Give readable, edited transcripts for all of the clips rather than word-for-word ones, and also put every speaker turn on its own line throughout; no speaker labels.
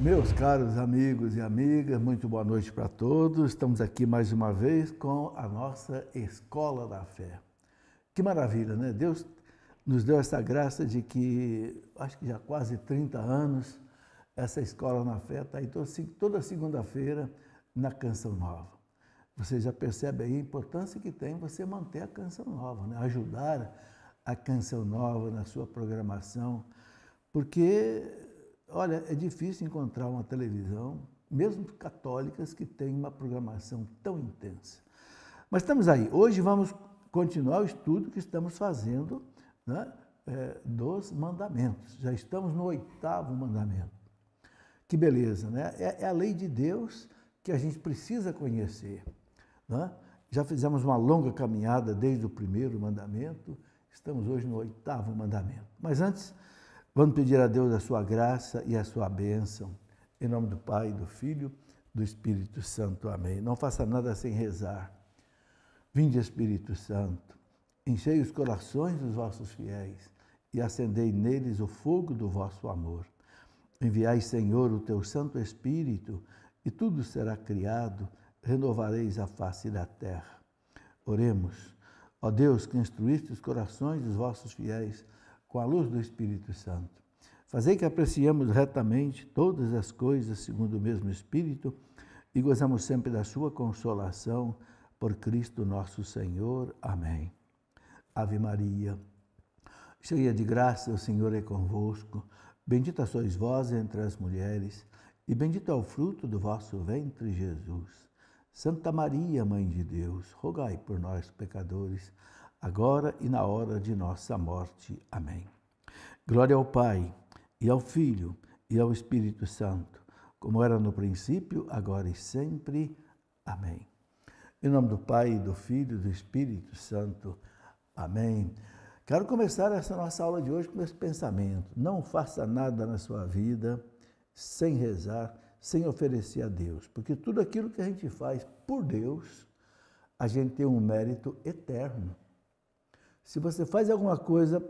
Meus caros amigos e amigas, muito boa noite para todos. Estamos aqui mais uma vez com a nossa Escola da Fé. Que maravilha, né? Deus nos deu essa graça de que, acho que já há quase 30 anos, essa Escola na Fé está aí toda segunda-feira na Canção Nova. Você já percebe aí a importância que tem você manter a Canção Nova, né? Ajudar a Canção Nova na sua programação, porque... Olha, é difícil encontrar uma televisão, mesmo católicas, que tem uma programação tão intensa. Mas estamos aí. Hoje vamos continuar o estudo que estamos fazendo, né, dos mandamentos. Já estamos no 8º mandamento. Que beleza, né? É a lei de Deus que a gente precisa conhecer, né? Já fizemos uma longa caminhada desde o 1º mandamento, estamos hoje no 8º mandamento. Mas antes... vamos pedir a Deus a sua graça e a sua bênção. Em nome do Pai, do Filho, do Espírito Santo. Amém. Não faça nada sem rezar. Vinde, Espírito Santo, enchei os corações dos vossos fiéis e acendei neles o fogo do vosso amor. Enviai, Senhor, o teu Santo Espírito e tudo será criado, renovareis a face da terra. Oremos. Ó Deus, que instruíste os corações dos vossos fiéis com a luz do Espírito Santo. Fazei que apreciemos retamente todas as coisas segundo o mesmo Espírito e gozamos sempre da sua consolação por Cristo nosso Senhor. Amém. Ave Maria, cheia de graça, o Senhor é convosco. Bendita sois vós entre as mulheres e bendito é o fruto do vosso ventre, Jesus. Santa Maria, Mãe de Deus, rogai por nós, pecadores, agora e na hora de nossa morte. Amém. Glória ao Pai, e ao Filho, e ao Espírito Santo, como era no princípio, agora e sempre. Amém. Em nome do Pai, do Filho e do Espírito Santo. Amém. Quero começar essa nossa aula de hoje com esse pensamento. Não faça nada na sua vida sem rezar, sem oferecer a Deus, porque tudo aquilo que a gente faz por Deus, a gente tem um mérito eterno. Se você faz alguma coisa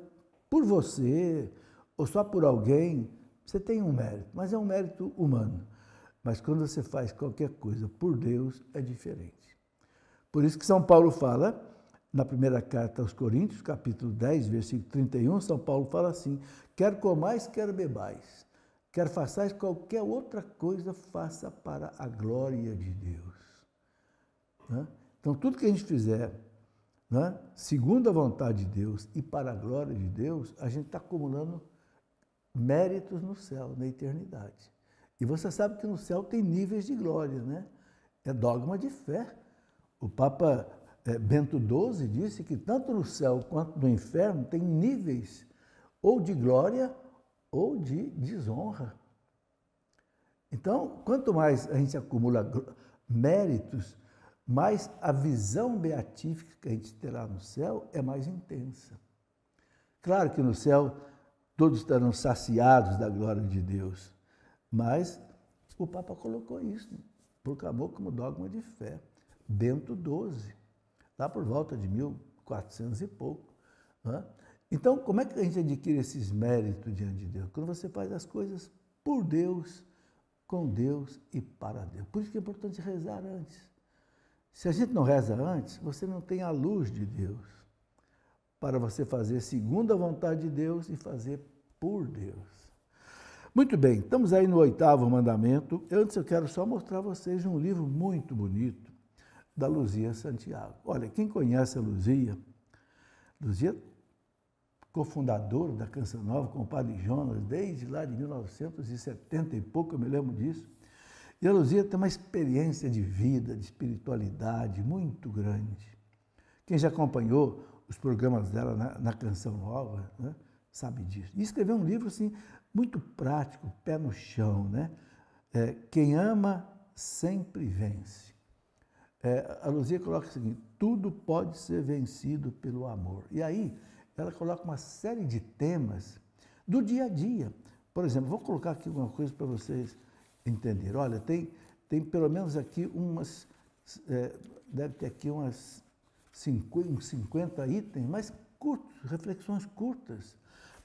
por você ou só por alguém, você tem um mérito, mas é um mérito humano. Mas quando você faz qualquer coisa por Deus, é diferente. Por isso que São Paulo fala, na primeira carta aos Coríntios, capítulo 10, versículo 31, São Paulo fala assim: quer comais, quer bebais, quer façais qualquer outra coisa, faça para a glória de Deus. Então, tudo que a gente fizer, né, segundo a vontade de Deus e para a glória de Deus, a gente está acumulando méritos no céu, na eternidade. E você sabe que no céu tem níveis de glória, né? É dogma de fé. O Papa Bento XII disse que tanto no céu quanto no inferno tem níveis ou de glória ou de desonra. Então, quanto mais a gente acumula méritos, mais a visão beatífica que a gente terá no céu é mais intensa. Claro que no céu todos estarão saciados da glória de Deus, mas o Papa colocou isso, proclamou como dogma de fé. Bento XII, lá por volta de 1400 e pouco. Né? Então, como é que a gente adquire esses méritos diante de Deus? Quando você faz as coisas por Deus, com Deus e para Deus. Por isso que é importante rezar antes. Se a gente não reza antes, você não tem a luz de Deus para você fazer segundo a vontade de Deus e fazer por Deus. Muito bem, estamos aí no 8º mandamento. Antes eu quero só mostrar a vocês um livro muito bonito da Luzia Santiago. Olha, quem conhece a Luzia, cofundadora da Canção Nova com o Padre Jonas, desde lá de 1970 e pouco, eu me lembro disso. E a Luzia tem uma experiência de vida, de espiritualidade muito grande. Quem já acompanhou os programas dela na Canção Nova, né, sabe disso. E escreveu um livro assim, muito prático, pé no chão, né? Quem ama sempre vence. A Luzia coloca o seguinte: tudo pode ser vencido pelo amor. E aí ela coloca uma série de temas do dia a dia. Por exemplo, vou colocar aqui uma coisa para vocês entenderem. Olha, tem pelo menos aqui deve ter aqui uns 50 itens, mas curtos, reflexões curtas.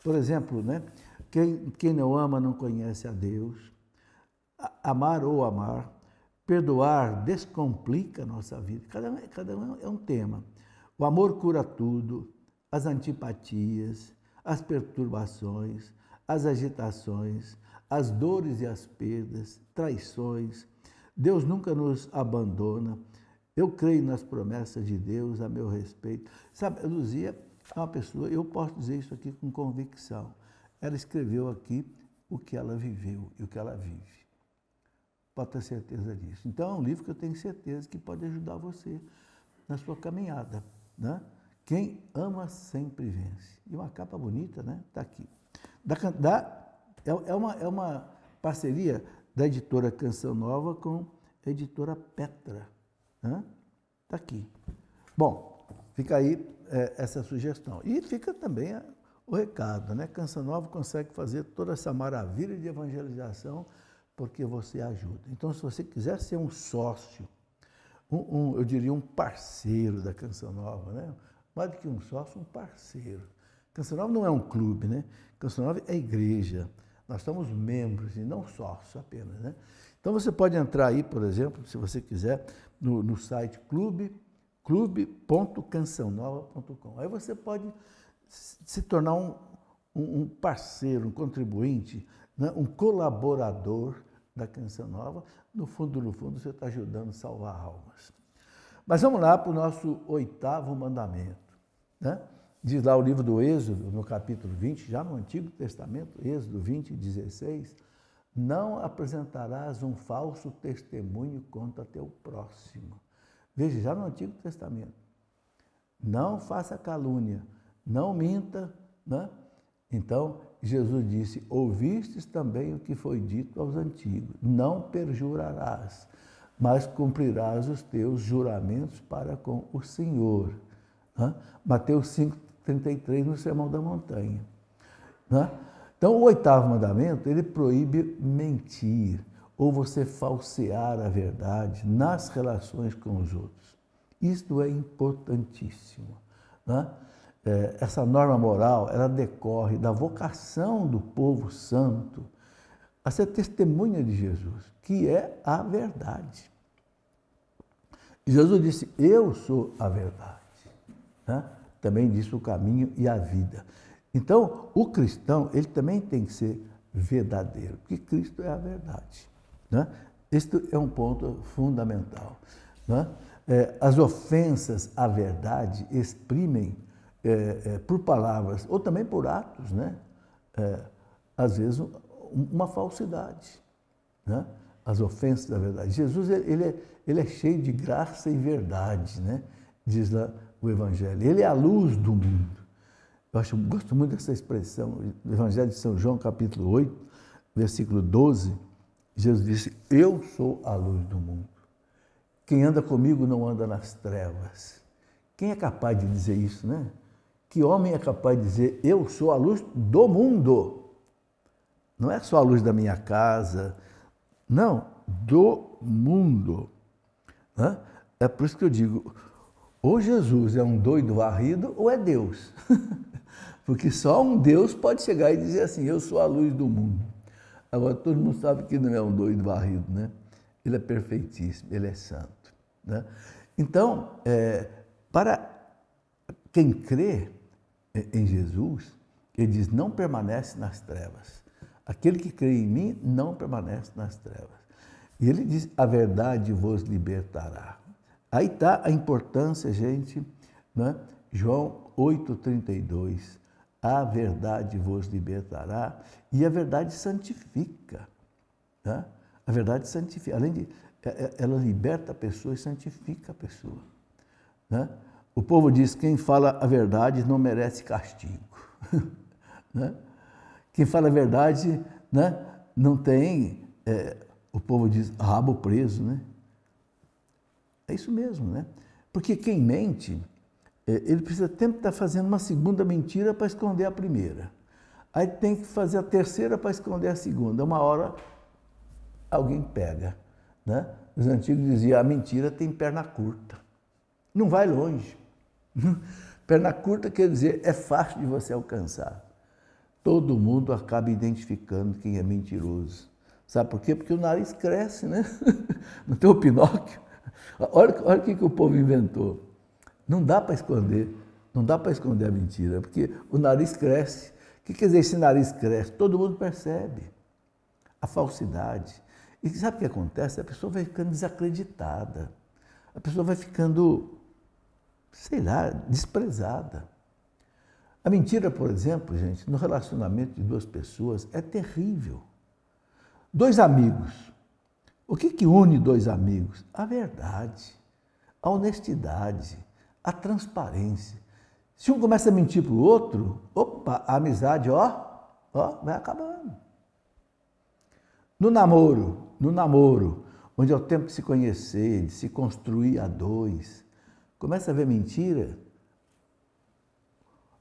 Por exemplo, né? Quem não ama não conhece a Deus. amar ou amar, perdoar descomplica a nossa vida. Cada um é um tema. O amor cura tudo, as antipatias, as perturbações, as agitações, as dores e as perdas, traições. Deus nunca nos abandona. Eu creio nas promessas de Deus a meu respeito. Sabe, a Luzia é uma pessoa, eu posso dizer isso aqui com convicção. Ela escreveu aqui o que ela viveu e o que ela vive. Pode ter certeza disso. Então, é um livro que eu tenho certeza que pode ajudar você na sua caminhada, né? Quem ama sempre vence. E uma capa bonita, né? Está aqui. É uma parceria da editora Canção Nova com a editora Petra. Está aqui. Bom, fica aí essa sugestão. E fica também o recado, né? Canção Nova consegue fazer toda essa maravilha de evangelização porque você ajuda. Então, se você quiser ser um sócio, eu diria um parceiro da Canção Nova, né? Mais do que um sócio, um parceiro. Canção Nova não é um clube, né? Canção Nova é igreja. Nós somos membros e não sócios apenas, né? Então, você pode entrar aí, por exemplo, se você quiser, no site clube.cançãonova.com. Aí você pode se tornar um parceiro, um contribuinte, né? Um colaborador da Canção Nova. No fundo, você está ajudando a salvar almas. Mas vamos lá para o nosso 8º mandamento, né? Diz lá o livro do Êxodo, no capítulo 20, já no Antigo Testamento, Êxodo 20, 16, não apresentarás um falso testemunho contra teu próximo. Veja, já no Antigo Testamento. Não faça calúnia, não minta, né? Então, Jesus disse, ouvistes também o que foi dito aos antigos, não perjurarás, mas cumprirás os teus juramentos para com o Senhor. Né? Mateus 5,33, no Sermão da Montanha. Né? Então, o 8º mandamento, ele proíbe mentir, ou você falsear a verdade nas relações com os outros. Isto é importantíssimo. Né? Essa norma moral, ela decorre da vocação do povo santo a ser testemunha de Jesus, que é a verdade. Jesus disse, eu sou a verdade. Né? Também disse o caminho e a vida. Então, o cristão, ele também tem que ser verdadeiro, porque Cristo é a verdade. Né? Este é um ponto fundamental. Né? As ofensas à verdade exprimem por palavras ou também por atos, né? Às vezes uma falsidade, né? As ofensas à verdade. Jesus ele é cheio de graça e verdade, né? Diz lá o Evangelho. Ele é a luz do mundo. Gosto muito dessa expressão, do Evangelho de São João, capítulo 8, versículo 12. Jesus disse, eu sou a luz do mundo. Quem anda comigo não anda nas trevas. Quem é capaz de dizer isso, né? Que homem é capaz de dizer, eu sou a luz do mundo? Não é só a luz da minha casa, não, do mundo. Né? É por isso que eu digo, ou Jesus é um doido varrido ou é Deus. Porque só um Deus pode chegar e dizer assim, eu sou a luz do mundo. Agora, todo mundo sabe que não é um doido varrido, né? Ele é perfeitíssimo, ele é santo. Né? Então, para quem crê em Jesus, ele diz, não permanece nas trevas. Aquele que crê em mim não permanece nas trevas. E ele diz, a verdade vos libertará. Aí está a importância, gente, né? João 8,32. A verdade vos libertará e a verdade santifica. Né? A verdade santifica. Além de, ela liberta a pessoa e santifica a pessoa. Né? O povo diz, quem fala a verdade não merece castigo. Né? Quem fala a verdade, né, não tem, o povo diz, rabo preso. Né? É isso mesmo, né? Porque quem mente, ele precisa sempre estar fazendo uma segunda mentira para esconder a primeira. Aí tem que fazer a terceira para esconder a segunda. Uma hora alguém pega. Né? Os antigos diziam, a mentira tem perna curta. Não vai longe. Perna curta quer dizer, é fácil de você alcançar. Todo mundo acaba identificando quem é mentiroso. Sabe por quê? Porque o nariz cresce, né? Não tem o Pinóquio. Olha o que o povo inventou. Não dá para esconder, não dá para esconder a mentira, porque o nariz cresce. O que quer dizer esse nariz cresce? Todo mundo percebe a falsidade. E sabe o que acontece? A pessoa vai ficando desacreditada. A pessoa vai ficando, sei lá, desprezada. A mentira, por exemplo, gente, no relacionamento de duas pessoas é terrível. Dois amigos. O que une dois amigos? A verdade, a honestidade, a transparência. Se um começa a mentir para o outro, opa, a amizade, vai acabando. No namoro, onde é o tempo de se conhecer, de se construir a dois, começa a ver mentira,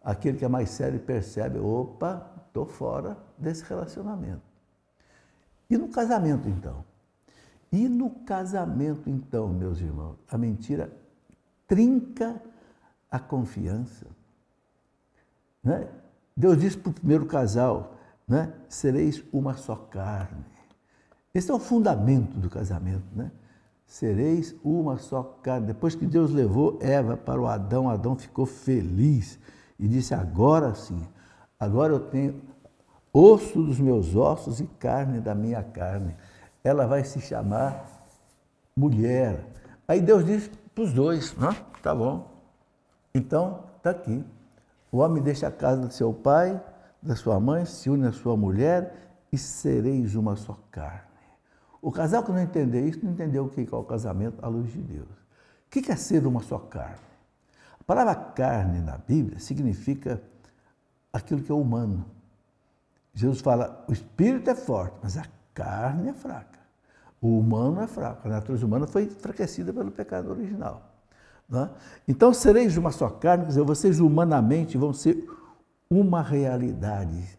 aquele que é mais sério percebe, opa, estou fora desse relacionamento. E no casamento, então? E no casamento, então, meus irmãos, a mentira trinca a confiança. Né? Deus disse para o primeiro casal, né? Sereis uma só carne. Esse é o fundamento do casamento, né? Sereis uma só carne. Depois que Deus levou Eva para o Adão, Adão ficou feliz e disse, agora sim, agora eu tenho osso dos meus ossos e carne da minha carne. Ela vai se chamar mulher. Aí Deus disse para os dois, né? Tá bom. Então, está aqui. O homem deixa a casa do seu pai, da sua mãe, se une à sua mulher e sereis uma só carne. O casal que não entender isso, não entendeu o que é o casamento à luz de Deus. O que é ser uma só carne? A palavra carne na Bíblia significa aquilo que é humano. Jesus fala, o espírito é forte, mas a carne é fraca. O humano é fraco. A natureza humana foi enfraquecida pelo pecado original. Né? Então, sereis uma só carne, quer dizer, vocês humanamente vão ser uma realidade.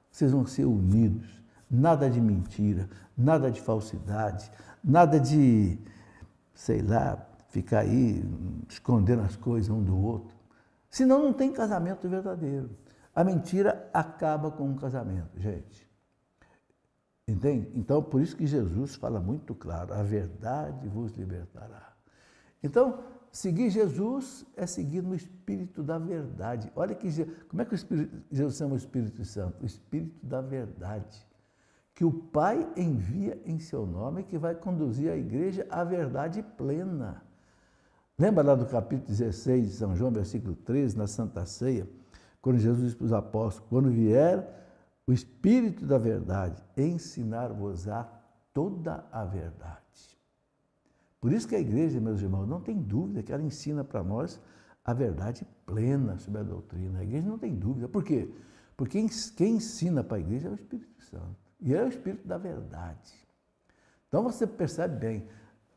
Vocês vão ser unidos. Nada de mentira, nada de falsidade, nada de, sei lá, ficar aí escondendo as coisas um do outro. Senão não tem casamento verdadeiro. A mentira acaba com um casamento, gente. Entende? Então, por isso que Jesus fala muito claro, a verdade vos libertará. Então, seguir Jesus é seguir no Espírito da verdade. Olha que, como é que Jesus chama o Espírito Santo? O Espírito da verdade. Que o Pai envia em seu nome, que vai conduzir a igreja à verdade plena. Lembra lá do capítulo 16 de São João, versículo 13, na Santa Ceia, quando Jesus disse para os apóstolos, quando vier o Espírito da verdade, ensinar-vos-á toda a verdade. Por isso que a igreja, meus irmãos, não tem dúvida que ela ensina para nós a verdade plena sobre a doutrina. A igreja não tem dúvida. Por quê? Porque quem ensina para a igreja é o Espírito Santo. E é o Espírito da verdade. Então você percebe bem,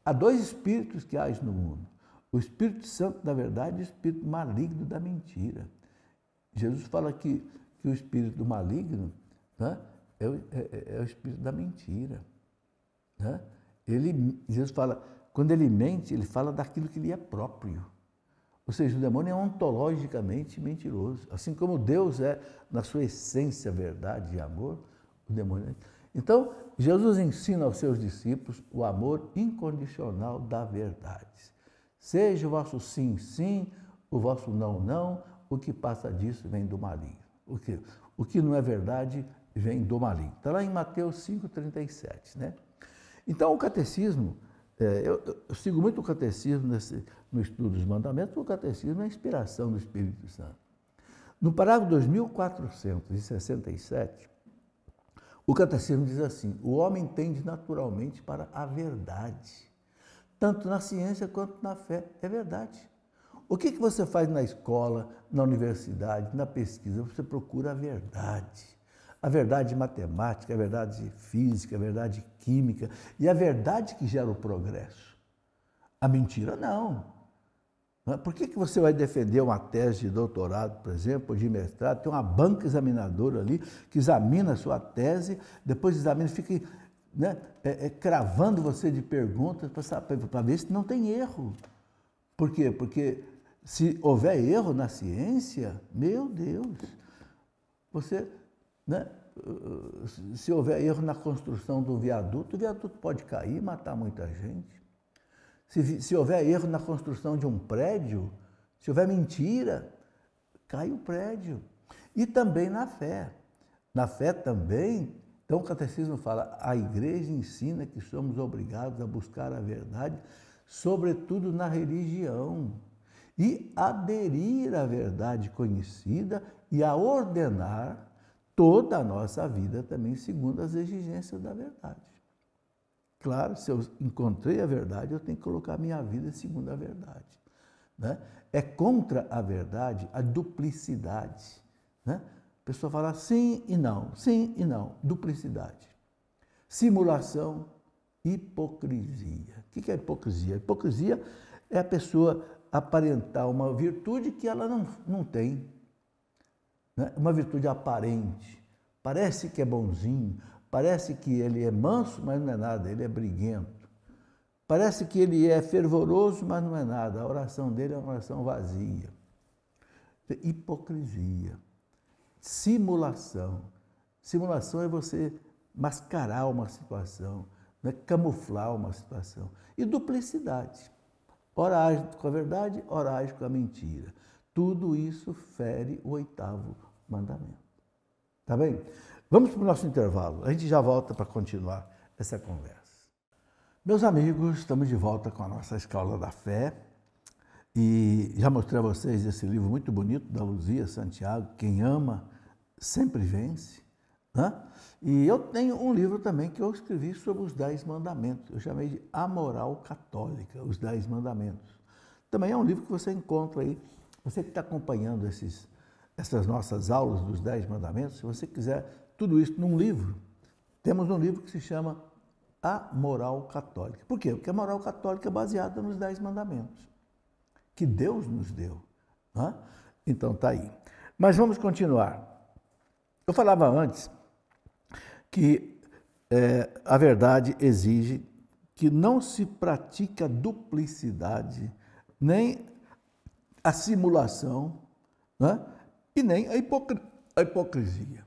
há dois espíritos que agem no mundo. O Espírito Santo da verdade e o Espírito maligno da mentira. Jesus fala que o Espírito maligno, né, é o Espírito da mentira. Né? Jesus fala, quando ele mente, ele fala daquilo que lhe é próprio. Ou seja, o demônio é ontologicamente mentiroso. Assim como Deus é, na sua essência, verdade e amor, o demônio é. Então, Jesus ensina aos seus discípulos o amor incondicional da verdade. Seja o vosso sim, sim, o vosso não, não, o que passa disso vem do maligno. O que não é verdade vem do maligno. Está lá em Mateus 5,37, né? Então, o catecismo, eu sigo muito o catecismo no estudo dos mandamentos, porque o catecismo é a inspiração do Espírito Santo. No parágrafo 2467, o catecismo diz assim, o homem tende naturalmente para a verdade, tanto na ciência quanto na fé, é verdade. O que você faz na escola, na universidade, na pesquisa? Você procura a verdade matemática, a verdade física, a verdade química e a verdade que gera o progresso. A mentira não. Por que você vai defender uma tese de doutorado, por exemplo, ou de mestrado? Tem uma banca examinadora ali que examina a sua tese, depois examina, fica, né, cravando você de perguntas para ver se não tem erro. Por quê? Porque se houver erro na ciência, meu Deus, você, né, se houver erro na construção do viaduto, o viaduto pode cair e matar muita gente. Se houver erro na construção de um prédio, se houver mentira, cai o prédio. E também na fé. Na fé também, então o catecismo fala, a igreja ensina que somos obrigados a buscar a verdade, sobretudo na religião, e aderir à verdade conhecida e a ordenar toda a nossa vida também segundo as exigências da verdade. Claro, se eu encontrei a verdade, eu tenho que colocar a minha vida segundo a verdade. Né? É contra a verdade a duplicidade. Né? A pessoa fala sim e não, duplicidade. Simulação, hipocrisia. O que é hipocrisia? Hipocrisia é a pessoa aparentar uma virtude que ela não tem. Né? Uma virtude aparente. Parece que é bonzinho, parece que ele é manso, mas não é nada, ele é briguento. Parece que ele é fervoroso, mas não é nada, a oração dele é uma oração vazia. Hipocrisia. Simulação. Simulação é você mascarar uma situação, né? Camuflar uma situação. E duplicidade. Ora age com a verdade, ora age com a mentira. Tudo isso fere o 8º mandamento. Tá bem? Vamos para o nosso intervalo. A gente já volta para continuar essa conversa. Meus amigos, estamos de volta com a nossa Escola da Fé. E já mostrei a vocês esse livro muito bonito da Luzia Santiago, Quem Ama Sempre Vence. Né? E eu tenho um livro também que eu escrevi sobre os 10 mandamentos. Eu chamei de A Moral Católica, os 10 mandamentos. Também é um livro que você encontra aí. Você que está acompanhando essas nossas aulas dos 10 mandamentos, se você quiser tudo isso num livro, temos um livro que se chama A Moral Católica. Por quê? Porque a moral católica é baseada nos 10 mandamentos que Deus nos deu. Né? Então tá aí. Mas vamos continuar. Eu falava antes que a verdade exige que não se pratique a duplicidade, nem a simulação, né? E nem a hipocrisia.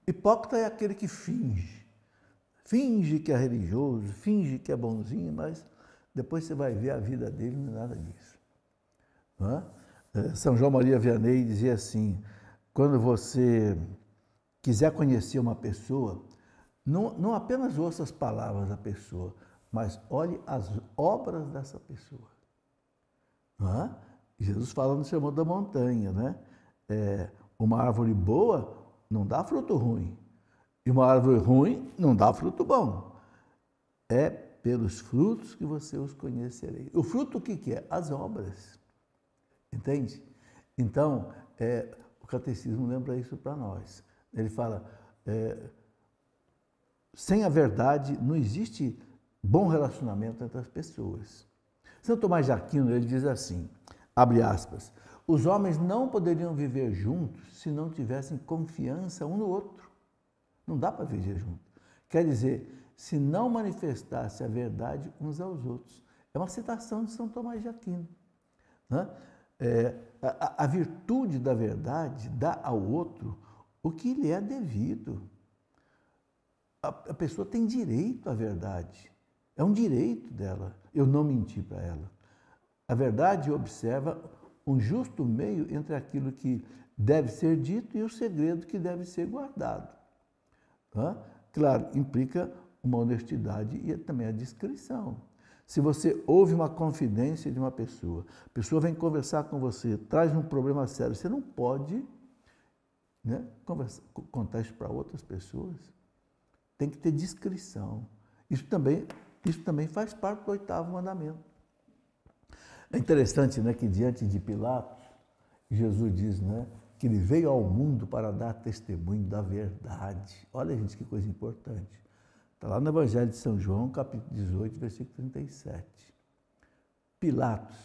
Hipócrita é aquele que finge que é religioso, finge que é bonzinho, mas depois você vai ver a vida dele, não é nada disso. Não é? São João Maria Vianney dizia assim, quando você quiser conhecer uma pessoa, não apenas ouça as palavras da pessoa, mas olhe as obras dessa pessoa. Não é? Jesus fala no Sermão da Montanha, né? Uma árvore boa não dá fruto ruim, e uma árvore ruim não dá fruto bom. É pelos frutos que você os conhecerei. O fruto o que é? As obras. Entende? Então, o catecismo lembra isso para nós. Ele fala, sem a verdade não existe bom relacionamento entre as pessoas. São Tomás de Aquino, ele diz assim, abre aspas, os homens não poderiam viver juntos se não tivessem confiança um no outro. Não dá para viver junto. Quer dizer, se não manifestasse a verdade uns aos outros. É uma citação de São Tomás de Aquino. Né? A virtude da verdade dá ao outro o que lhe é devido. A pessoa tem direito à verdade. É um direito dela. Eu não menti para ela. A verdade observa um justo meio entre aquilo que deve ser dito e o segredo que deve ser guardado. Tá? Claro, implica uma honestidade e também a discrição. Se você ouve uma confidência de uma pessoa, a pessoa vem conversar com você, traz um problema sério, você não pode, né, contar isso para outras pessoas. Tem que ter discrição. Isso também faz parte do 8º mandamento. É interessante, né, que diante de Pilatos, Jesus diz, né, que ele veio ao mundo para dar testemunho da verdade. Olha, gente, que coisa importante. Está lá no Evangelho de São João, capítulo 18, versículo 37. Pilatos,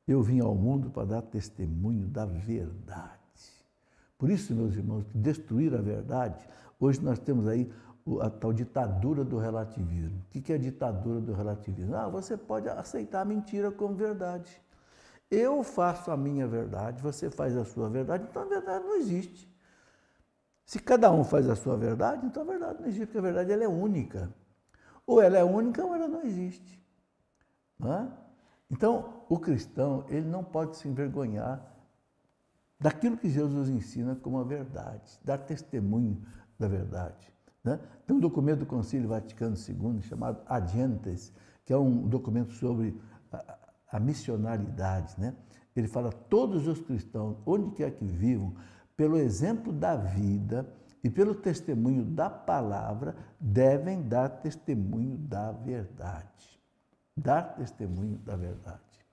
eu vim ao mundo para dar testemunho da verdade. Por isso, meus irmãos, destruir a verdade, hoje nós temos aí a tal ditadura do relativismo. O que é a ditadura do relativismo? Você pode aceitar a mentira como verdade. Eu faço a minha verdade, você faz a sua verdade, então a verdade não existe. Se cada um faz a sua verdade, então a verdade não existe, porque a verdade ela é única. Ou ela é única ou ela não existe. Não é? Então, o cristão, ele não pode se envergonhar daquilo que Jesus ensina como a verdade, dar testemunho da verdade. Né? Tem um documento do Concílio Vaticano II chamado Ad Gentes, que é um documento sobre a missionalidade. Né? Ele fala que todos os cristãos, onde quer que vivam, pelo exemplo da vida e pelo testemunho da palavra, devem dar testemunho da verdade. Dar testemunho da verdade.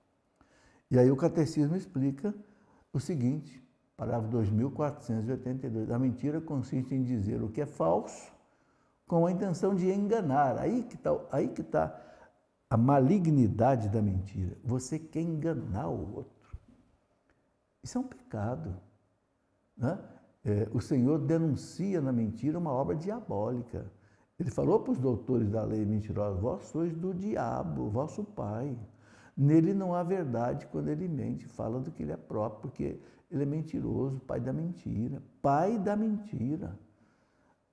E aí o Catecismo explica o seguinte, parágrafo 2482, a mentira consiste em dizer o que é falso com a intenção de enganar. Aí que tá a malignidade da mentira. Você quer enganar o outro. Isso é um pecado. Né? O Senhor denuncia na mentira uma obra diabólica. Ele falou para os doutores da lei mentirosa, vós sois do diabo, vosso pai. Nele não há verdade quando ele mente, fala do que ele é próprio, porque ele é mentiroso, pai da mentira. Pai da mentira.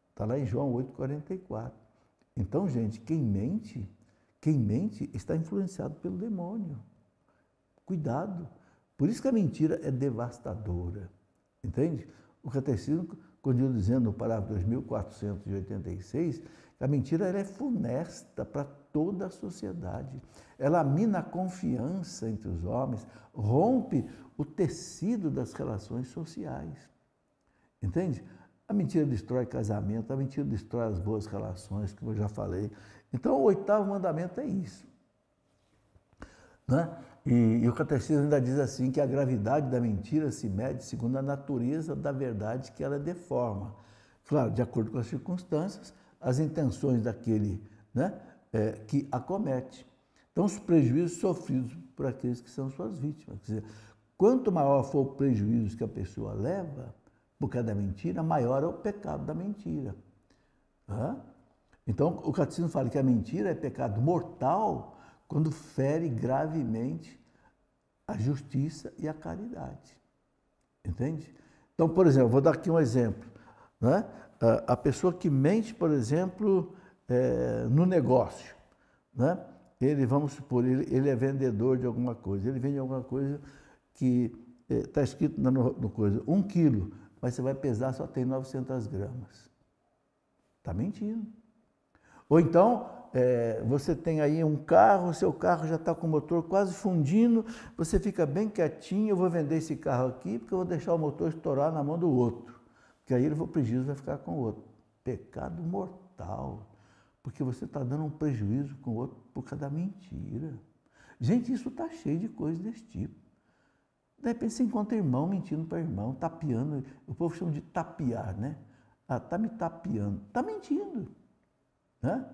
Está lá em João 8,44. Então, gente, quem mente está influenciado pelo demônio. Cuidado. Por isso que a mentira é devastadora. Entende? O Catecismo continua dizendo no parágrafo 2486 que a mentira ela é funesta para toda a sociedade. Ela mina a confiança entre os homens, rompe o tecido das relações sociais. Entende? A mentira destrói casamento, a mentira destrói as boas relações, como eu já falei. Então, o 8º mandamento é isso. Né? E o Catecismo ainda diz assim que a gravidade da mentira se mede segundo a natureza da verdade que ela deforma. Claro, de acordo com as circunstâncias, as intenções daquele, né, que a comete. Então, os prejuízos sofridos por aqueles que são suas vítimas. Quer dizer, quanto maior for o prejuízo que a pessoa leva por causa da mentira, maior é o pecado da mentira. Tá? Então, o Catecismo fala que a mentira é pecado mortal quando fere gravemente a justiça e a caridade. Entende? Então, por exemplo, vou dar aqui um exemplo. Né? A pessoa que mente, por exemplo, no negócio, né? Ele, vamos supor, ele é vendedor de alguma coisa, ele vende alguma coisa que está escrito no coisa, 1 quilo, mas você vai pesar, só tem 900 gramas. Está mentindo. Ou então, você tem aí um carro, o seu carro já está com o motor quase fundindo, você fica bem quietinho, eu vou vender esse carro aqui porque eu vou deixar o motor estourar na mão do outro, porque aí o prejuízo vai ficar com o outro. Pecado mortal, porque você está dando um prejuízo com o outro por causa da mentira. Gente, isso está cheio de coisas desse tipo. De repente você encontra irmão mentindo para irmão, tapeando, o povo chama de tapear, né? Ah, está me tapeando, está mentindo. Né?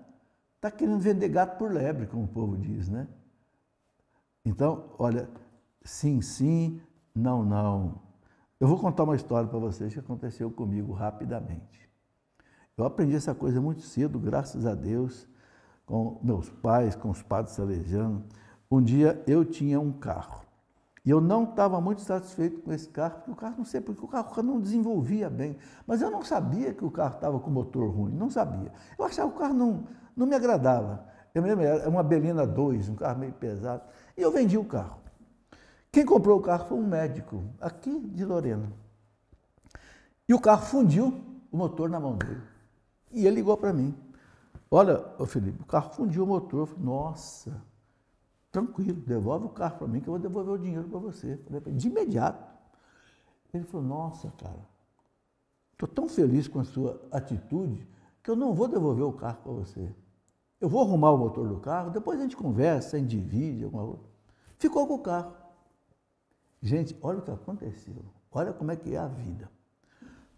Está querendo vender gato por lebre, como o povo diz, né? Então, olha, sim, sim, não, não. Eu vou contar uma história para vocês que aconteceu comigo rapidamente. Eu aprendi essa coisa muito cedo, graças a Deus, com meus pais, com os padres salesianos. Um dia eu tinha um carro. E eu não estava muito satisfeito com esse carro, porque o carro, não sei, porque o carro não desenvolvia bem. Mas eu não sabia que o carro estava com motor ruim, não sabia. Eu achava que o carro não me agradava. Eu me lembro, era uma Belina 2, um carro meio pesado. E eu vendi o carro. Quem comprou o carro foi um médico, aqui de Lorena. E o carro fundiu o motor na mão dele. E ele ligou para mim. Olha, ô Felipe, o carro fundiu o motor. Eu falei, nossa, tranquilo, devolve o carro para mim que eu vou devolver o dinheiro para você. De imediato. Ele falou, nossa, cara, estou tão feliz com a sua atitude que eu não vou devolver o carro para você. Eu vou arrumar o motor do carro, depois a gente conversa, a gente divide, alguma outra. Ficou com o carro. Gente, olha o que aconteceu. Olha como é que é a vida.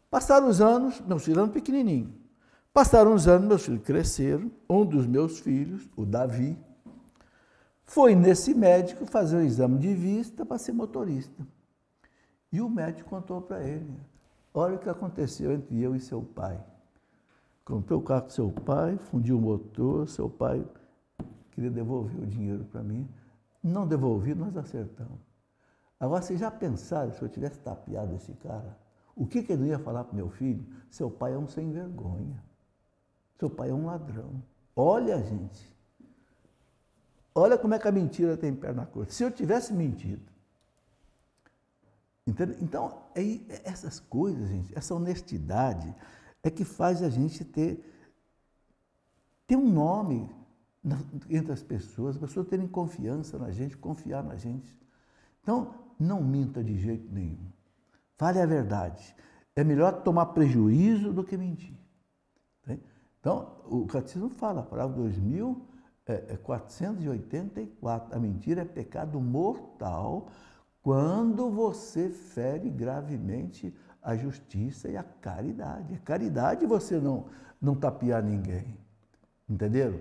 Passaram os anos, meus filhos eram pequenininhos. Passaram os anos, meus filhos cresceram. Um dos meus filhos, o Davi, foi nesse médico fazer um exame de vista para ser motorista. E o médico contou para ele, olha o que aconteceu entre eu e seu pai. Comprei o carro com seu pai, fundi o motor, seu pai queria devolver o dinheiro para mim. Não devolvi, nós acertamos. Agora, vocês já pensaram se eu tivesse tapeado esse cara? O que ele não ia falar para o meu filho? Seu pai é um sem vergonha. Seu pai é um ladrão. Olha, gente. Olha como é que a mentira tem perna curta. Se eu tivesse mentido. Entendeu? Então, essas coisas, gente, essa honestidade é que faz a gente ter um nome entre as pessoas terem confiança na gente, confiar na gente. Então, não minta de jeito nenhum. Fale a verdade. É melhor tomar prejuízo do que mentir. Então, o Catecismo fala, a palavra 2484, a mentira é pecado mortal quando você fere gravemente a justiça e a caridade. A caridade é você não tapear ninguém. Entenderam?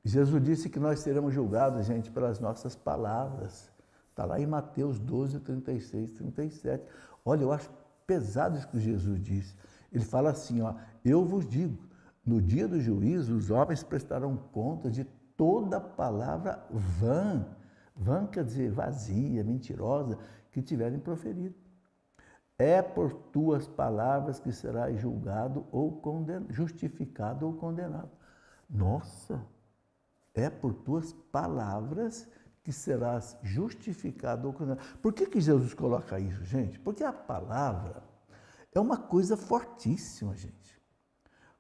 Jesus disse que nós seremos julgados, gente, pelas nossas palavras. Está lá em Mateus 12, 36, 37. Olha, eu acho pesado isso que Jesus disse. Ele fala assim, ó, eu vos digo, no dia do juízo, os homens prestarão conta de toda palavra vã. Vã quer dizer vazia, mentirosa, que tiverem proferido. É por tuas palavras que serás julgado ou condenado, justificado ou condenado. Nossa, é por tuas palavras que serás justificado ou condenado. Por que Jesus coloca isso, gente? Porque a palavra é uma coisa fortíssima, gente.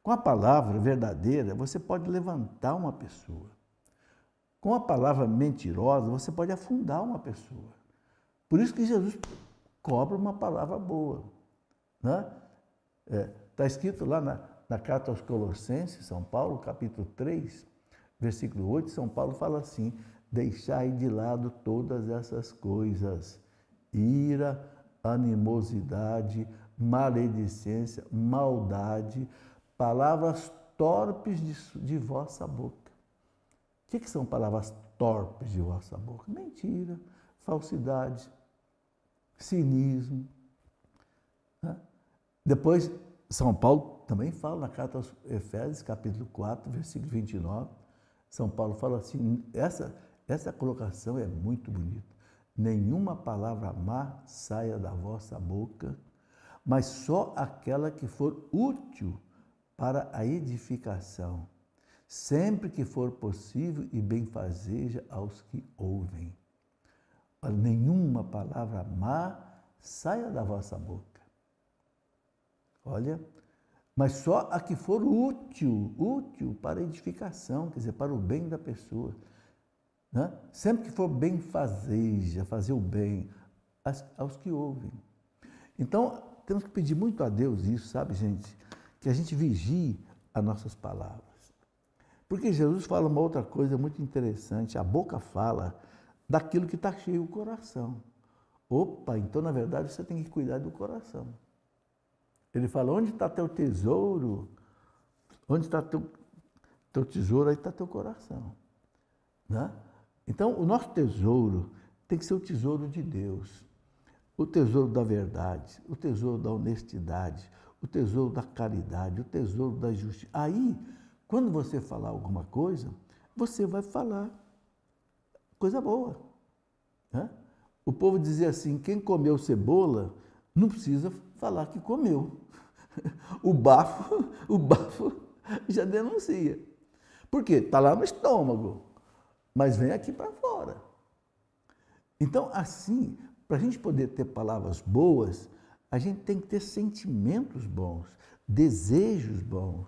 Com a palavra verdadeira, você pode levantar uma pessoa. Com a palavra mentirosa, você pode afundar uma pessoa. Por isso que Jesus cobra uma palavra boa. Né? Está escrito lá na carta aos Colossenses, São Paulo, capítulo 3, versículo 8, São Paulo fala assim, deixai de lado todas essas coisas, ira, animosidade, maledicência, maldade, palavras torpes de vossa boca. O que são palavras torpes de vossa boca? Mentira, falsidade, cinismo. Né? Depois, São Paulo também fala na carta aos Efésios, capítulo 4, versículo 29, São Paulo fala assim, essa colocação é muito bonita. Nenhuma palavra má saia da vossa boca, mas só aquela que for útil para a edificação, sempre que for possível e benfazeja aos que ouvem. Nenhuma palavra má saia da vossa boca. Olha, mas só a que for útil para a edificação, quer dizer, para o bem da pessoa. Né? Sempre que for benfazeja, fazer o bem aos que ouvem. Então, temos que pedir muito a Deus isso, sabe, gente? Que a gente vigie as nossas palavras. Porque Jesus fala uma outra coisa muito interessante, a boca fala daquilo que está cheio o coração. Opa, então na verdade você tem que cuidar do coração. Ele fala, onde está teu tesouro? Onde está teu tesouro, aí está teu coração. Né? Então o nosso tesouro tem que ser o tesouro de Deus. O tesouro da verdade, o tesouro da honestidade, o tesouro da caridade, o tesouro da justiça. Aí, quando você falar alguma coisa, você vai falar coisa boa. Né? O povo dizia assim, quem comeu cebola não precisa falar que comeu. O bafo já denuncia. Por quê? Está lá no estômago, mas vem aqui para fora. Então, assim, para a gente poder ter palavras boas, a gente tem que ter sentimentos bons, desejos bons.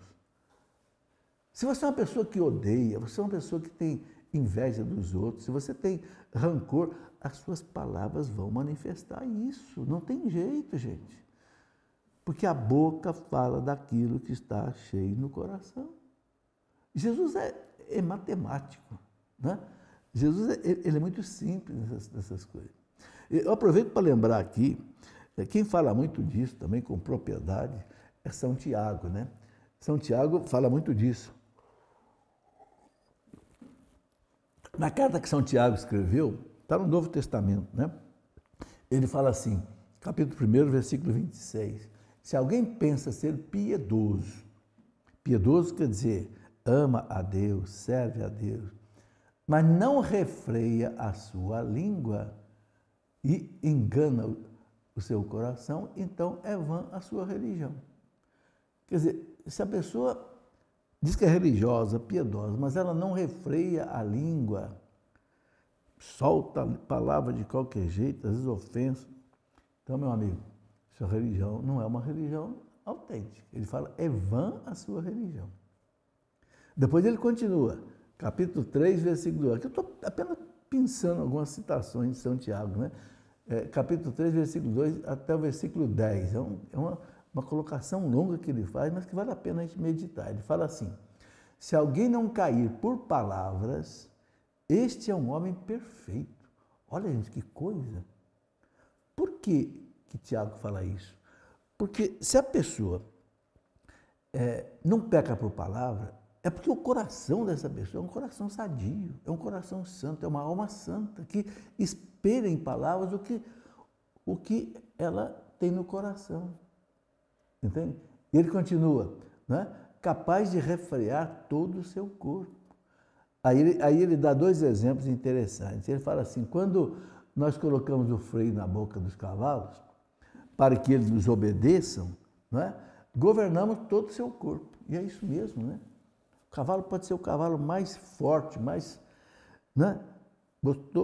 Se você é uma pessoa que odeia, você é uma pessoa que tem inveja dos outros, se você tem rancor, as suas palavras vão manifestar isso. Não tem jeito, gente. Porque a boca fala daquilo que está cheio no coração. Jesus é matemático, né? Jesus ele é muito simples nessas coisas. Eu aproveito para lembrar aqui, quem fala muito disso também com propriedade é São Tiago, né? São Tiago fala muito disso. Na carta que São Tiago escreveu, está no Novo Testamento, né? Ele fala assim, capítulo 1, versículo 26, se alguém pensa ser piedoso, piedoso quer dizer, ama a Deus, serve a Deus, mas não refreia a sua língua e engana o seu coração, então é vã a sua religião. Quer dizer, se a pessoa diz que é religiosa, piedosa, mas ela não refreia a língua, solta a palavra de qualquer jeito, às vezes ofensa. Então, meu amigo, sua religião não é uma religião autêntica. Ele fala, é vã a sua religião. Depois ele continua, capítulo 3, versículo 2. Aqui eu estou apenas pensando em algumas citações de São Tiago, né? Capítulo 3, versículo 2 até o versículo 10. É uma colocação longa que ele faz, mas que vale a pena a gente meditar. Ele fala assim, se alguém não cair por palavras, este é um homem perfeito. Olha, gente, que coisa. Por que Tiago fala isso? Porque se a pessoa não peca por palavra, é porque o coração dessa pessoa é um coração sadio, é um coração santo, é uma alma santa, que espelha em palavras o que ela tem no coração. Entende? E ele continua, né? Capaz de refrear todo o seu corpo. Aí ele dá dois exemplos interessantes. Ele fala assim, quando nós colocamos o freio na boca dos cavalos, para que eles nos obedeçam, né? Governamos todo o seu corpo. E é isso mesmo, né? O cavalo pode ser o cavalo mais forte, mais, né?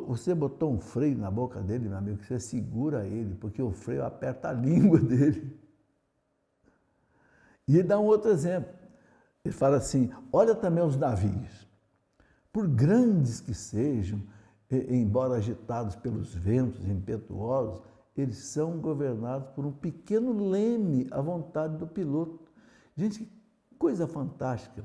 Você botou um freio na boca dele, meu amigo, você segura ele, porque o freio aperta a língua dele. E ele dá um outro exemplo. Ele fala assim, olha também os navios. Por grandes que sejam, embora agitados pelos ventos impetuosos, eles são governados por um pequeno leme à vontade do piloto. Gente, que coisa fantástica.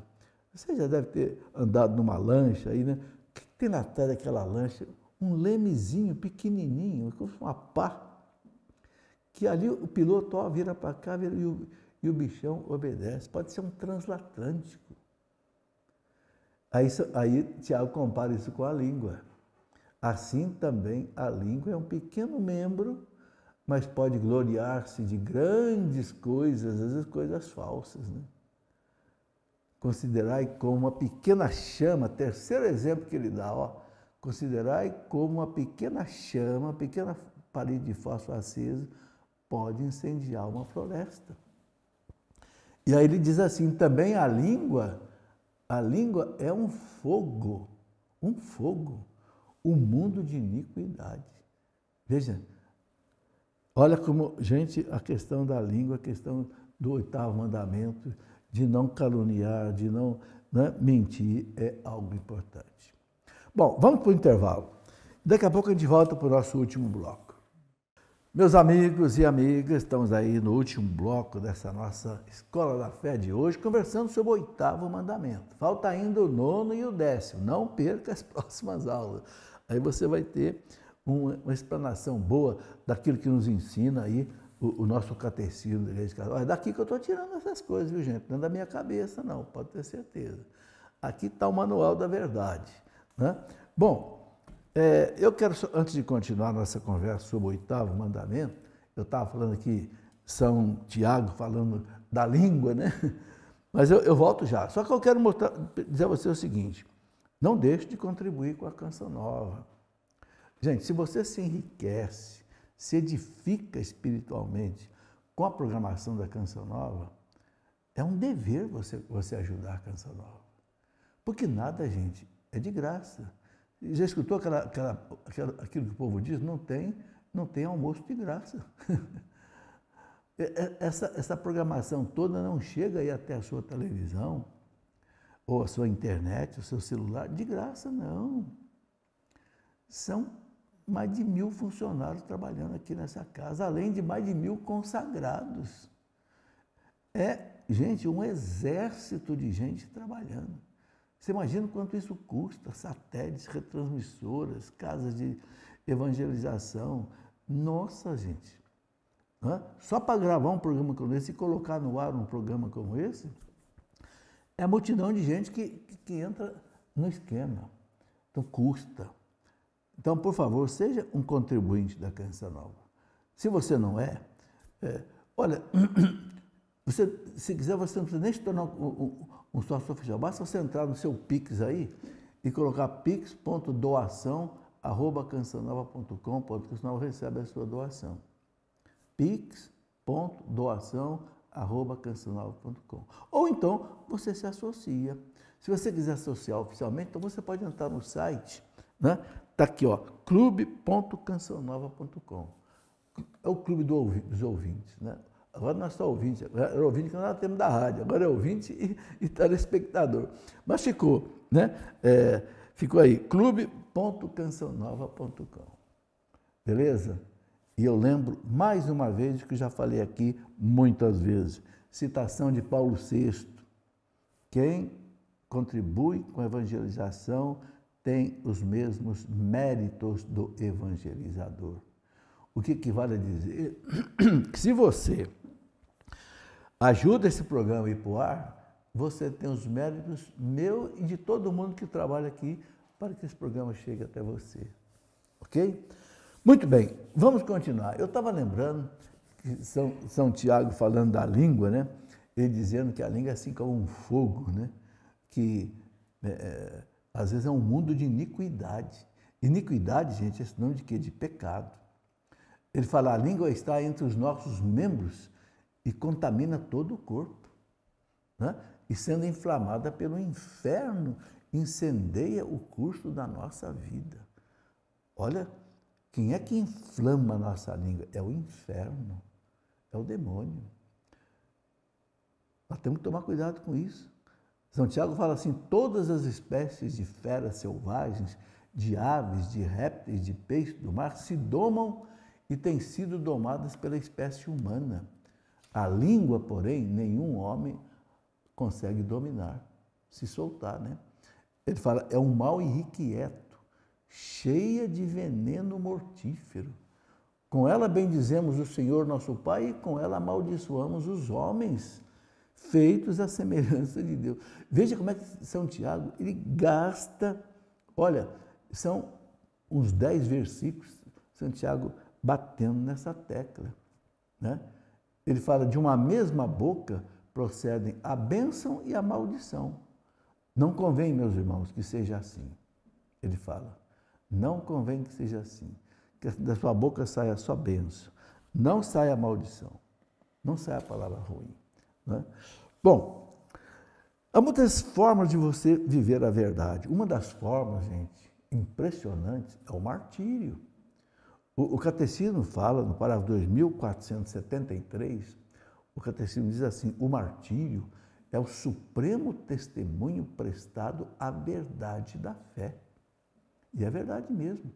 Você já deve ter andado numa lancha aí, né? O que tem na trás daquela lancha? Um lemezinho pequenininho, como uma pá, que ali o piloto vira para cá e o bichão obedece. Pode ser um transatlântico. Aí Tiago compara isso com a língua. Assim também a língua é um pequeno membro, mas pode gloriar-se de grandes coisas, às vezes coisas falsas, né? Considerai como uma pequena chama, terceiro exemplo que ele dá, considerai como uma pequena chama, uma pequena parede de fósforo acesa pode incendiar uma floresta. E aí ele diz assim, também a língua é um fogo, um mundo de iniquidade. Veja, olha como, gente, a questão da língua, a questão do 8º mandamento, de não caluniar, de não, né, mentir, é algo importante. Bom, vamos para o intervalo. Daqui a pouco a gente volta para o nosso último bloco. Meus amigos e amigas, estamos aí no último bloco dessa nossa Escola da Fé de hoje, conversando sobre o 8º mandamento. Falta ainda o 9º e o 10º. Não perca as próximas aulas. Aí você vai ter uma explanação boa daquilo que nos ensina aí o nosso catecismo da Igreja Católica. É daqui que eu estou tirando essas coisas, viu, gente? Não é da minha cabeça, não, pode ter certeza. Aqui está o manual da verdade, né? Bom, eu quero, antes de continuar nossa conversa sobre o 8º mandamento, eu estava falando aqui, São Tiago falando da língua, né? Mas eu volto já. Só que eu quero dizer a você o seguinte, não deixe de contribuir com a Canção Nova. Gente, se você se enriquece, se edifica espiritualmente com a programação da Canção Nova, é um dever você ajudar a Canção Nova. Porque nada, gente, é de graça. Já escutou aquilo que o povo diz? Não tem almoço de graça. Essa programação toda não chega aí até a sua televisão, ou a sua internet, o seu celular, de graça, não. São mais de 1000 funcionários trabalhando aqui nessa casa, além de mais de 1000 consagrados. Gente, um exército de gente trabalhando. Você imagina quanto isso custa? Satélites, retransmissoras, casas de evangelização. Nossa, gente. Só para gravar um programa como esse e colocar no ar um programa como esse, é a multidão de gente que entra no esquema. Então, custa. Então, por favor, seja um contribuinte da Canção Nova. Se você não olha, se quiser, você não precisa nem se tornar um sócio oficial. Basta você entrar no seu Pix aí e colocar pix.doação@cançãonova.com, porque o Canção Nova recebe a sua doação. pix.doação@cancionova.com. Ou então você se associa. Se você quiser associar oficialmente, então você pode entrar no site, né? Está aqui, ó, clube.cancionova.com. É o clube dos ouvintes, né? Agora nós somos ouvintes, era ouvinte que nós temos da rádio, agora é ouvinte e telespectador. Mas ficou, né? Ficou aí, clube.cancionova.com. Beleza? E eu lembro, mais uma vez, que já falei aqui muitas vezes, citação de Paulo VI, quem contribui com a evangelização tem os mesmos méritos do evangelizador. O que equivale a dizer que se você ajuda esse programa a ir para o ar, você tem os méritos meu e de todo mundo que trabalha aqui para que esse programa chegue até você. Ok? Muito bem, vamos continuar. Eu estava lembrando que São Tiago falando da língua, né? Ele dizendo que a língua é assim como um fogo, né? Que às vezes é um mundo de iniquidade. Iniquidade, gente, é sinônimo de quê? De pecado. Ele fala, a língua está entre os nossos membros e contamina todo o corpo, né? E sendo inflamada pelo inferno, incendeia o curso da nossa vida. Olha, quem é que inflama a nossa língua? É o inferno, é o demônio. Nós temos que tomar cuidado com isso. São Tiago fala assim, todas as espécies de feras selvagens, de aves, de répteis, de peixes do mar, se domam e têm sido domadas pela espécie humana. A língua, porém, nenhum homem consegue dominar, se soltar, né? Ele fala, é um mal irrequieto, cheia de veneno mortífero. Com ela bendizemos o Senhor nosso Pai e com ela amaldiçoamos os homens, feitos à semelhança de Deus. Veja como é que São Tiago, ele gasta, olha, são uns 10 versículos, São Tiago batendo nessa tecla, né? Ele fala, de uma mesma boca procedem a bênção e a maldição. Não convém, meus irmãos, que seja assim. Ele fala, não convém que seja assim, que da sua boca saia só bênção, não saia a maldição, não saia a palavra ruim, né? Bom, há muitas formas de você viver a verdade. Uma das formas, gente, impressionantes, é o martírio. O Catecismo fala, no parágrafo 2473, o Catecismo diz assim, o martírio é o supremo testemunho prestado à verdade da fé. E é verdade mesmo.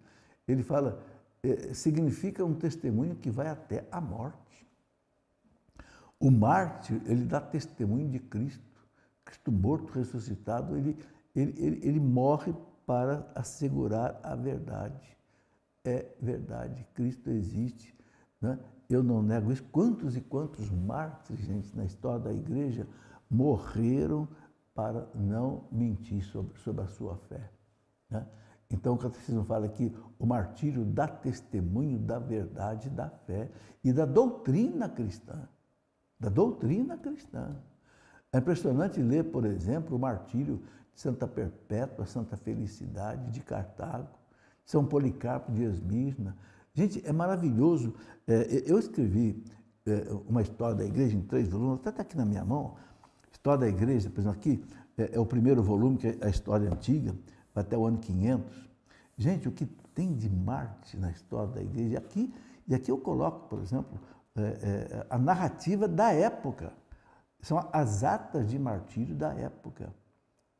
Ele fala, significa um testemunho que vai até a morte. O mártir, ele dá testemunho de Cristo. Cristo morto, ressuscitado, ele morre para assegurar a verdade. É verdade, Cristo existe, né? Eu não nego isso. Quantos e quantos mártires, gente, na história da igreja, morreram para não mentir sobre a sua fé, né? Então, o Catecismo fala que o martírio dá testemunho da verdade, da fé e da doutrina cristã. Da doutrina cristã. É impressionante ler, por exemplo, o martírio de Santa Perpétua, Santa Felicidade, de Cartago, São Policarpo de Esmirna. Gente, é maravilhoso. Eu escrevi uma história da igreja em 3 volumes, até está aqui na minha mão. História da igreja, por exemplo, aqui é o primeiro volume, que é a história antiga, vai até o ano 500. Gente, o que tem de mártir na história da igreja, e aqui eu coloco, por exemplo, a narrativa da época. São as atas de martírio da época,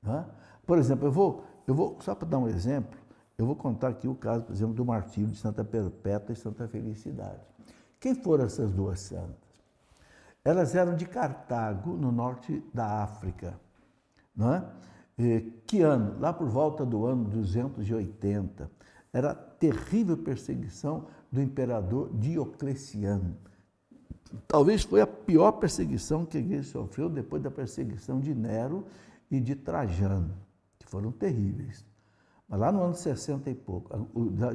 né? Por exemplo, eu vou só para dar um exemplo, eu vou contar aqui o caso, por exemplo, do martírio de Santa Perpétua e Santa Felicidade. Quem foram essas duas santas? Elas eram de Cartago, no norte da África, não é? Que ano? Lá por volta do ano 280. Era a terrível perseguição do imperador Diocleciano. Talvez foi a pior perseguição que a igreja sofreu depois da perseguição de Nero e de Trajano, que foram terríveis. Mas lá no ano 60 e pouco,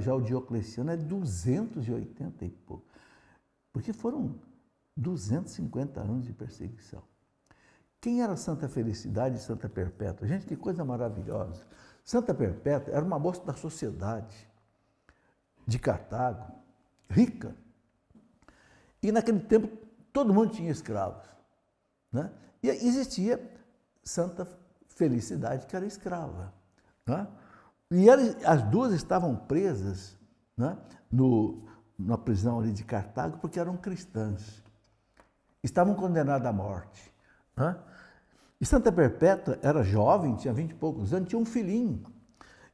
já o Diocleciano é 280 e pouco, porque foram 250 anos de perseguição. Quem era Santa Felicidade e Santa Perpétua? Gente, que coisa maravilhosa. Santa Perpétua era uma moça da sociedade de Cartago, rica. E naquele tempo todo mundo tinha escravos, né? E existia Santa Felicidade, que era escrava, né? E as duas estavam presas, né, na prisão ali de Cartago porque eram cristãs. Estavam condenadas à morte, né? E Santa Perpétua era jovem, tinha 20 e poucos anos, tinha um filhinho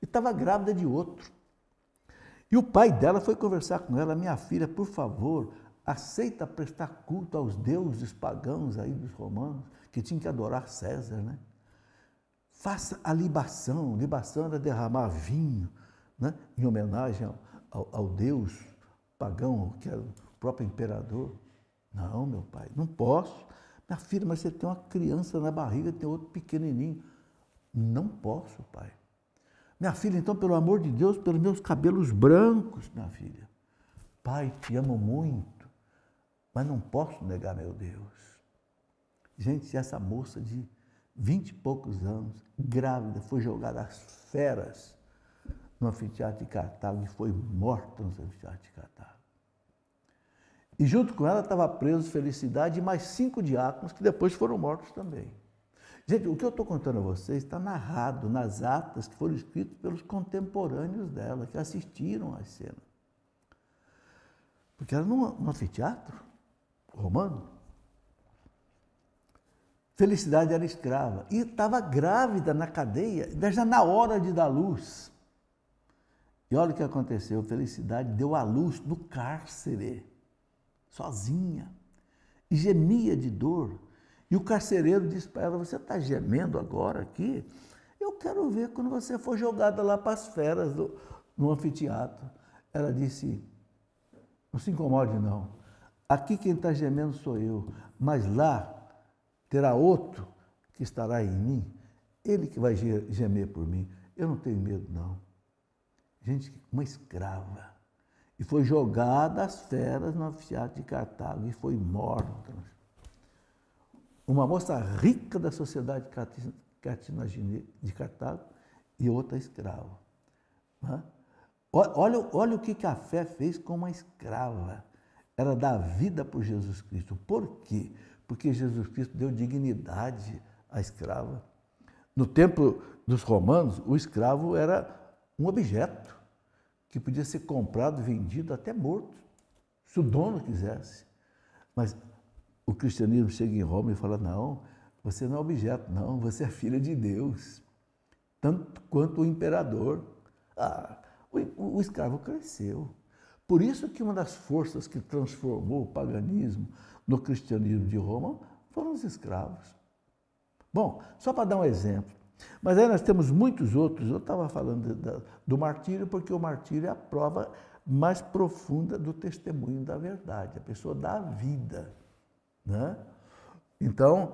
e estava grávida de outro. E o pai dela foi conversar com ela: minha filha, por favor, aceita prestar culto aos deuses pagãos aí dos romanos, que tinham que adorar César, né? Faça a libação. Libação era derramar vinho, né, em homenagem ao deus pagão, que era o próprio imperador. Não, meu pai, não posso. Minha filha, mas você tem uma criança na barriga, tem outro pequenininho. Não posso, pai. Minha filha, então, pelo amor de Deus, pelos meus cabelos brancos, minha filha. Pai, te amo muito, mas não posso negar meu Deus. Gente, essa moça de 20 e poucos anos, grávida, foi jogada às feras no anfiteatro de Cartago e foi morta no anfiteatro de Cartago. E junto com ela estava preso Felicidade e mais 5 diáconos que depois foram mortos também. Gente, o que eu estou contando a vocês está narrado nas atas que foram escritas pelos contemporâneos dela, que assistiram às cenas. Porque era num anfiteatro romano. Felicidade era escrava e estava grávida na cadeia, já na hora de dar luz. E olha o que aconteceu: Felicidade deu à luz no cárcere, sozinha, e gemia de dor. E o carcereiro disse para ela: você está gemendo agora aqui? Eu quero ver quando você for jogada lá para as feras no anfiteatro. Ela disse: não se incomode não, aqui quem está gemendo sou eu, mas lá terá outro que estará em mim, ele que vai gemer por mim. Eu não tenho medo, não. Gente, uma escrava. E foi jogada às feras no anfiteatro de Cartago e foi morta. Uma moça rica da sociedade cartaginesa de Cartago e outra escrava. Olha o que a fé fez com uma escrava. Ela dá vida por Jesus Cristo. Por quê? Porque Jesus Cristo deu dignidade à escrava. No tempo dos romanos, o escravo era um objeto que podia ser comprado, vendido, até morto, se o dono quisesse. Mas o cristianismo chega em Roma e fala: não, você não é objeto, não, você é filha de Deus, tanto quanto o imperador. O escravo cresceu. Por isso que uma das forças que transformou o paganismo no cristianismo de Roma foram os escravos. Bom, só para dar um exemplo. Mas aí nós temos muitos outros. Eu estava falando do martírio, porque o martírio é a prova mais profunda do testemunho da verdade. A pessoa dá a vida, né? Então,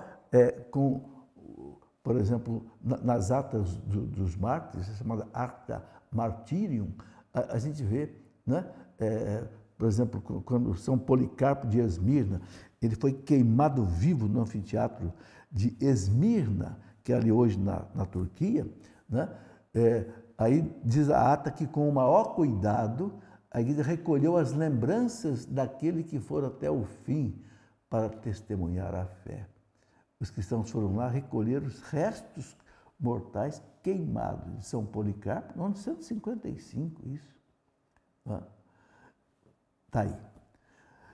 por exemplo, nas atas dos mártires, chamada Acta Martyrium, a gente vê, né? Por exemplo, quando São Policarpo de Esmirna, ele foi queimado vivo no anfiteatro de Esmirna, que é ali hoje na Turquia, né? Aí diz a ata que com o maior cuidado a igreja recolheu as lembranças daquele que foram até o fim para testemunhar a fé. Os cristãos foram lá recolher os restos mortais queimados de São Policarpo, no ano 155, isso. Está aí.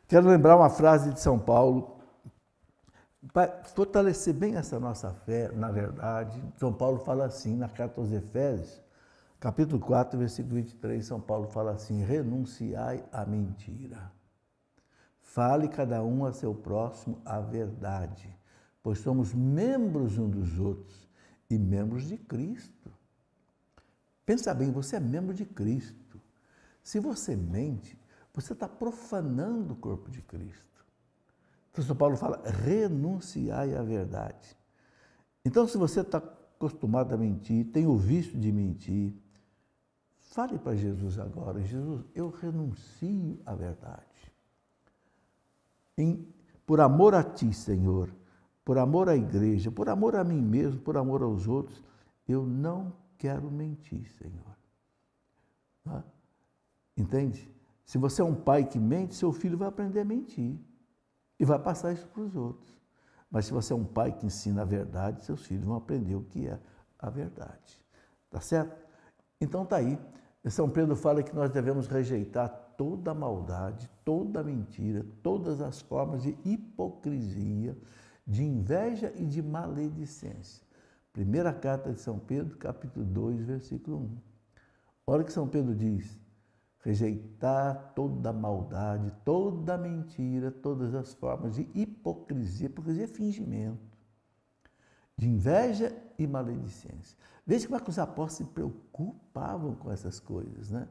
Quero lembrar uma frase de São Paulo, para fortalecer bem essa nossa fé, na verdade. São Paulo fala assim, na carta aos Efésios, capítulo 4, versículo 23, São Paulo fala assim: renunciai à mentira. Fale cada um a seu próximo a verdade, pois somos membros uns dos outros e membros de Cristo. Pensa bem, você é membro de Cristo. Se você mente, você está profanando o corpo de Cristo. Então, São Paulo fala: renunciai à verdade. Então, se você está acostumado a mentir, tem o vício de mentir, fale para Jesus agora: Jesus, eu renuncio à verdade. Por amor a Ti, Senhor, por amor à igreja, por amor a mim mesmo, por amor aos outros, eu não quero mentir, Senhor. Entende? Se você é um pai que mente, seu filho vai aprender a mentir e vai passar isso para os outros. Mas se você é um pai que ensina a verdade, seus filhos vão aprender o que é a verdade. Tá certo? Então tá aí. São Pedro fala que nós devemos rejeitar toda a maldade, toda a mentira, todas as formas de hipocrisia, de inveja e de maledicência. Primeira carta de São Pedro, capítulo 2, versículo 1. Olha o que São Pedro diz: rejeitar toda a maldade, toda a mentira, todas as formas de hipocrisia. Hipocrisia é fingimento, de inveja e maledicência. Veja como é que os apóstolos se preocupavam com essas coisas, né?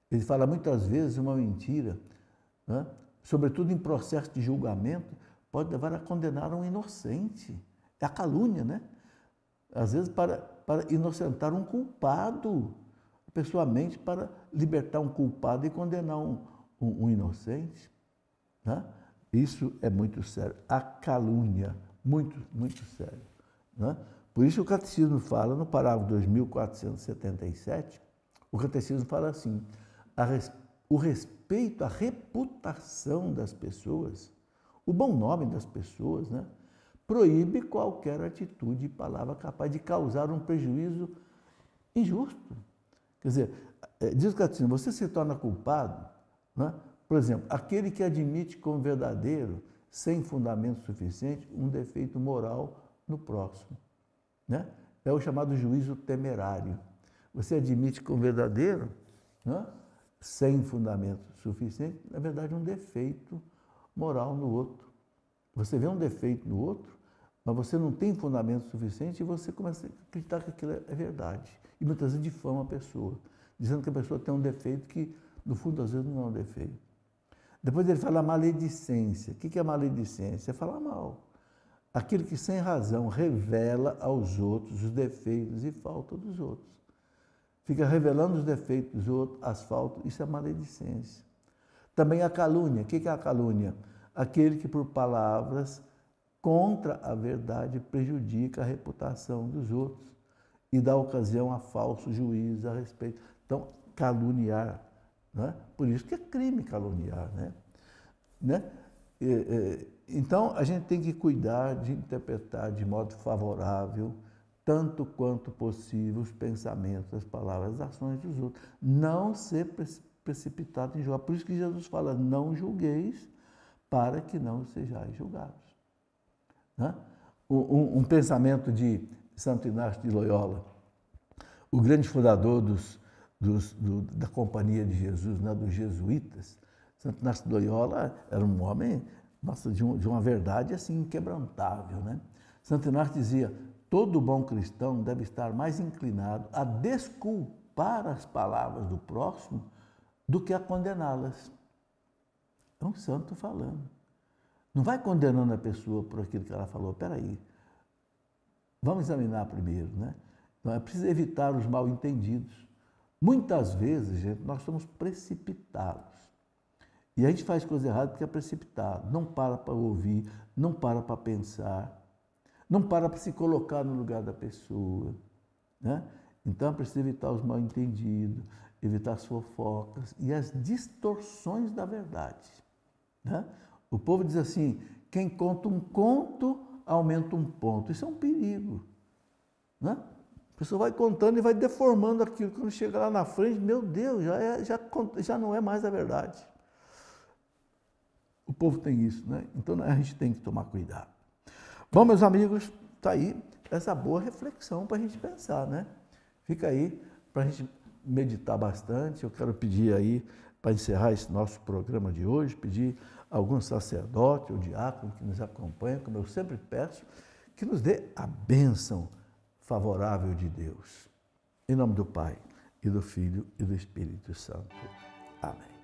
Ele fala muitas vezes uma mentira, né? Sobretudo em processo de julgamento, pode levar a condenar um inocente. É a calúnia, né? Às vezes para inocentar um culpado. A pessoa mente para libertar um culpado e condenar um inocente, né? Isso é muito sério. A calúnia, muito, muito sério, né? Por isso o Catecismo fala, no parágrafo 2477, o Catecismo fala assim: o respeito à reputação das pessoas, o bom nome das pessoas, né, proíbe qualquer atitude e palavra capaz de causar um prejuízo injusto. Quer dizer, diz o Catecismo, você se torna culpado, né? Por exemplo, aquele que admite como verdadeiro, sem fundamento suficiente, um defeito moral no próximo, né? É o chamado juízo temerário. Você admite como verdadeiro, né, sem fundamento suficiente, na verdade, um defeito moral no outro. Você vê um defeito no outro, mas você não tem fundamento suficiente e você começa a acreditar que aquilo é verdade. E muitas vezes difama a pessoa, dizendo que a pessoa tem um defeito que, no fundo, às vezes não é um defeito. Depois ele fala maledicência. O que é maledicência? É falar mal. Aquele que sem razão revela aos outros os defeitos e faltas dos outros. Fica revelando os defeitos dos outros, as faltas, isso é maledicência. Também a calúnia. O que é a calúnia? Aquele que por palavras contra a verdade prejudica a reputação dos outros e dá ocasião a falso juízo a respeito. Então, caluniar, né? Por isso que é crime caluniar, né? Então, a gente tem que cuidar de interpretar de modo favorável, tanto quanto possível, os pensamentos, as palavras, as ações dos outros. Não ser precipitado em julgar. Por isso que Jesus fala, não julgueis, para que não sejais julgados. Né? Um pensamento de Santo Inácio de Loyola, o grande fundador da Companhia de Jesus, né, dos jesuítas. Santo Inácio de Loyola era um homem, nossa, de uma verdade assim inquebrantável, né? Santo Inácio dizia: todo bom cristão deve estar mais inclinado a desculpar as palavras do próximo do que a condená-las. É um santo falando. Não vai condenando a pessoa por aquilo que ela falou. Espera aí, vamos examinar primeiro, né? Então, é preciso evitar os mal-entendidos. Muitas vezes, gente, nós somos precipitados. E a gente faz coisa errada porque é precipitado. Não para ouvir, não para pensar, não para se colocar no lugar da pessoa, né? Então, é preciso evitar os mal-entendidos, evitar as fofocas e as distorções da verdade, né? O povo diz assim, quem conta um conto, aumenta um ponto. Isso é um perigo, né? A pessoa vai contando e vai deformando aquilo. Quando chega lá na frente, meu Deus, já não é mais a verdade. O povo tem isso, né? Então a gente tem que tomar cuidado. Bom, meus amigos, está aí essa boa reflexão para a gente pensar, né? Fica aí para a gente meditar bastante. Eu quero pedir aí, para encerrar esse nosso programa de hoje, pedir a algum sacerdote ou diácono que nos acompanha, como eu sempre peço, que nos dê a bênção favorável de Deus. Em nome do Pai, e do Filho, e do Espírito Santo. Amém.